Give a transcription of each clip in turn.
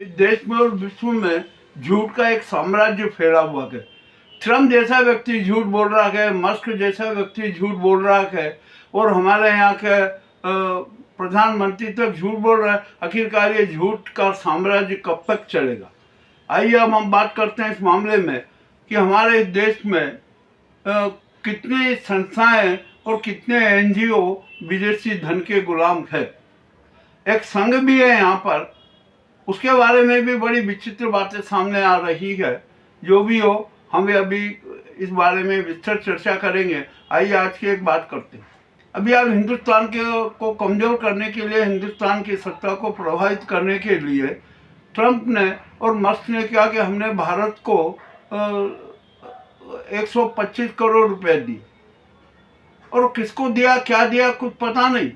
इस देश में और विश्व में झूठ का एक साम्राज्य फैला हुआ है। ट्रम्प जैसा व्यक्ति झूठ बोल रहा है, मस्क जैसा व्यक्ति झूठ बोल रहा है, और हमारे यहाँ के प्रधानमंत्री तक झूठ बोल रहा है। आखिरकार ये झूठ का साम्राज्य कब तक चलेगा? आइए अब हम बात करते हैं इस मामले में कि हमारे देश में कितनी संस्थाएं और कितने एनजीओ विदेशी धन के गुलाम है। एक संघ भी है यहाँ पर, उसके बारे में भी बड़ी विचित्र बातें सामने आ रही है। जो भी हो, हम अभी इस बारे में विस्तृत चर्चा करेंगे। आइए आज की एक बात करते हैं। अभी आप हिंदुस्तान को कमज़ोर करने के लिए, हिंदुस्तान की सत्ता को प्रभावित करने के लिए ट्रंप ने और मस्क ने क्या कि हमने भारत को 125 करोड़ रुपए दी, और किसको दिया, क्या दिया, कुछ पता नहीं।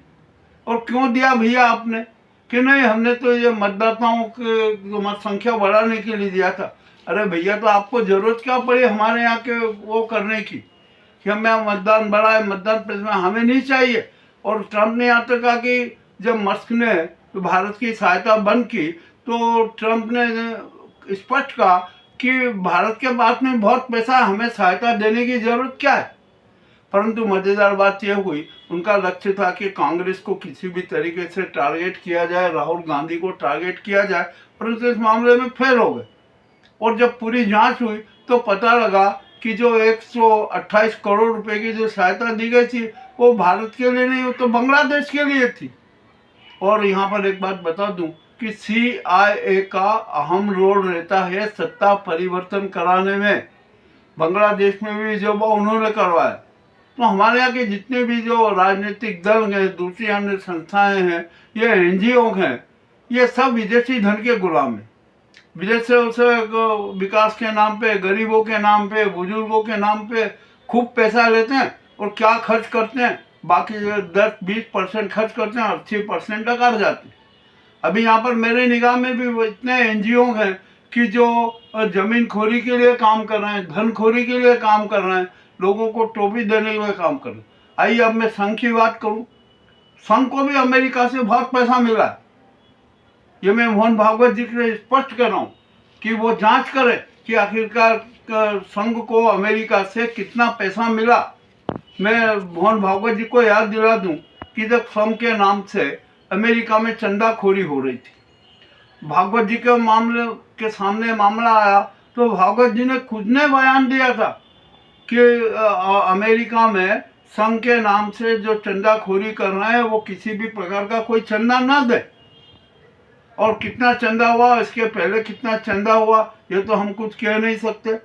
और क्यों दिया भैया आपने? कि नहीं, हमने तो ये मतदाताओं की संख्या बढ़ाने के लिए दिया था। अरे भैया, तो आपको जरूरत क्या पड़ी हमारे यहाँ के वो करने की कि हमें मतदान बढ़ाए, मतदान प्रतिशत हमें नहीं चाहिए। और ट्रंप ने यहाँ तक कहा कि जब मस्क ने तो भारत की सहायता बंद की, तो ट्रंप ने स्पष्ट कहा कि भारत के पास में बहुत पैसा है, हमें सहायता देने की जरूरत क्या है। परंतु मजेदार बात यह हुई, उनका लक्ष्य था कि कांग्रेस को किसी भी तरीके से टारगेट किया जाए, राहुल गांधी को टारगेट किया जाए, परंतु इस मामले में फेल हो गए। और जब पूरी जांच हुई तो पता लगा कि जो 128 करोड़ रुपए की जो सहायता दी गई थी, वो भारत के लिए नहीं, वो तो बांग्लादेश के लिए थी। और यहाँ पर एक बात बता दूं कि CIA का अहम रोल रहता है सत्ता परिवर्तन कराने में। बांग्लादेश में भी जो वो उन्होंने करवाया। तो हमारे यहाँ के जितने भी जो राजनीतिक दल हैं, दूसरी अन्य संस्थाएं हैं, ये एनजीओ हैं, ये सब विदेशी धन के गुलाम हैं। विदेशों से विकास के नाम पे, गरीबों के नाम पे, बुजुर्गों के नाम पे खूब पैसा लेते हैं, और क्या खर्च करते हैं? बाकी 10-20% खर्च करते हैं, 80% लगा जाते हैं। अभी यहाँ पर मेरे निगाह में भी वो इतने एनजीओ हैं कि जो जमीन खोरी के लिए काम कर रहे हैं, धन खोरी के लिए काम कर रहे हैं, लोगों को टोपी देने के लिए काम कर रहे हैं। आइए अब मैं संघ की बात करूं। संघ को भी अमेरिका से बहुत पैसा मिला है। ये मैं मोहन भागवत जी से स्पष्ट कर रहा हूँ कि वो जांच करे कि आखिरकार संघ को अमेरिका से कितना पैसा मिला। मैं मोहन भागवत जी को याद दिला दूं कि जब संघ के नाम से अमेरिका में चंदाखोरी हो रही थी, भागवत जी के मामले के सामने मामला आया, तो भागवत जी ने खुद ने बयान दिया था कि अमेरिका में संघ के नाम से जो चंदाखोरी कर रहे हैं, वो किसी भी प्रकार का कोई चंदा ना दे। और कितना चंदा हुआ, इसके पहले कितना चंदा हुआ, ये तो हम कुछ कह नहीं सकते।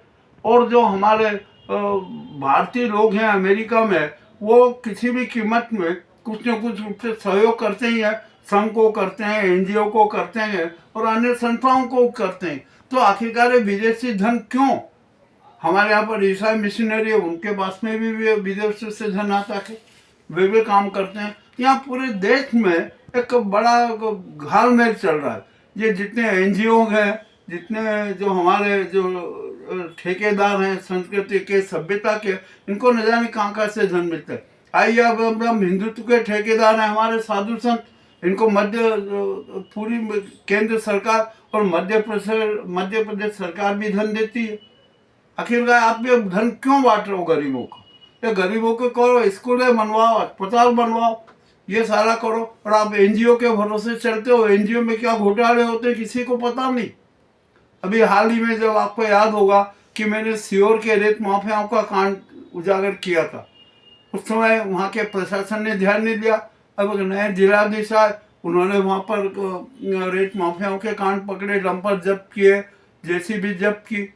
और जो हमारे भारतीय लोग हैं अमेरिका में, वो किसी भी कीमत में कुछ न कुछ रूप से सहयोग करते ही हैं। संघ को करते हैं, एनजीओ को करते हैं, और अन्य संस्थाओं को करते हैं। तो आखिरकार विदेशी धन क्यों? हमारे यहाँ पर ईसाई मिशनरी है, उनके पास में भी विदेश से धन आता है, वे भी काम करते हैं। यहाँ पूरे देश में एक बड़ा घालमेल चल रहा है। ये जितने एनजीओ हैं, जितने जो हमारे जो ठेकेदार हैं संस्कृति के, सभ्यता के, इनको न जाने कहाँ से धन मिलता है। आइए अब हम हिंदुत्व के ठेकेदार हैं हमारे साधु संत, इनको पूरी केंद्र सरकार और मध्य प्रदेश सरकार भी धन देती है। आखिरकार आप ये धन क्यों बांट रहे हो गरीबों को? ये गरीबों को करो, स्कूलें बनवाओ, अस्पताल बनवाओ, ये सारा करो, और आप एनजीओ के भरोसे चलते हो। एनजीओ में क्या घोटाले होते हैं किसी को पता नहीं। अभी हाल ही में जब आपको याद होगा कि मैंने सीहोर के रेत माफियाओं का कांड उजागर किया था, उस समय वहाँ के प्रशासन ने ध्यान नहीं दिया। अब नए जिलाधीश आए, उन्होंने वहाँ पर रेत माफियाओं के कांड पकड़े, डंपर जब्त किए, जेसीबी जब्त की।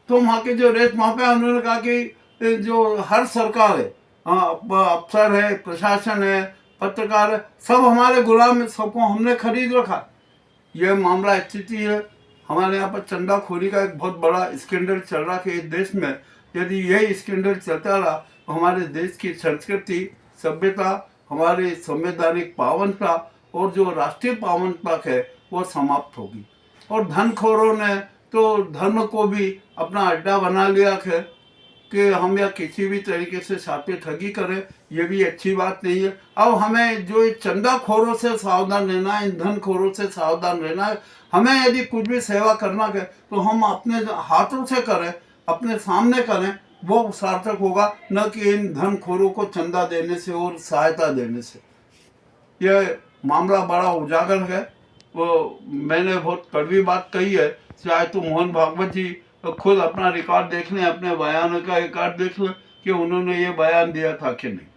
तो वहाँ के जो रेत माफिया, उन्होंने कहा कि जो हर सरकार है, अफसर है, प्रशासन है, पत्रकार है, सब हमारे गुलाम है, सबको हमने खरीद रखा। यह मामला स्थिति है। हमारे यहाँ पर चंदाखोरी का एक बहुत बड़ा स्कैंडल चल रहा है इस देश में। यदि यही स्कैंडल चलता रहा तो हमारे देश की संस्कृति, सभ्यता, हमारी संवैधानिक पावनता और जो राष्ट्रीय पावनता है वो समाप्त होगी। और धनखोरों ने तो धर्म को भी अपना अड्डा बना लिया है। कि हम या किसी भी तरीके से साथी ठगी करें, ये भी अच्छी बात नहीं है। अब हमें जो चंदाखोरों से सावधान रहना है, ईंधन खोरों से सावधान रहना है। हमें यदि कुछ भी सेवा करना है तो हम अपने हाथों से करें, अपने सामने करें, वो सार्थक होगा, न कि इन धनखोरों को चंदा देने से और सहायता देने से। यह मामला बड़ा उजागर है। वो मैंने बहुत कड़वी बात कही है, चाहे तो मोहन भागवत जी खुद अपना रिकॉर्ड देख लें, अपने बयान का रिकॉर्ड देख लें कि उन्होंने ये बयान दिया था कि नहीं।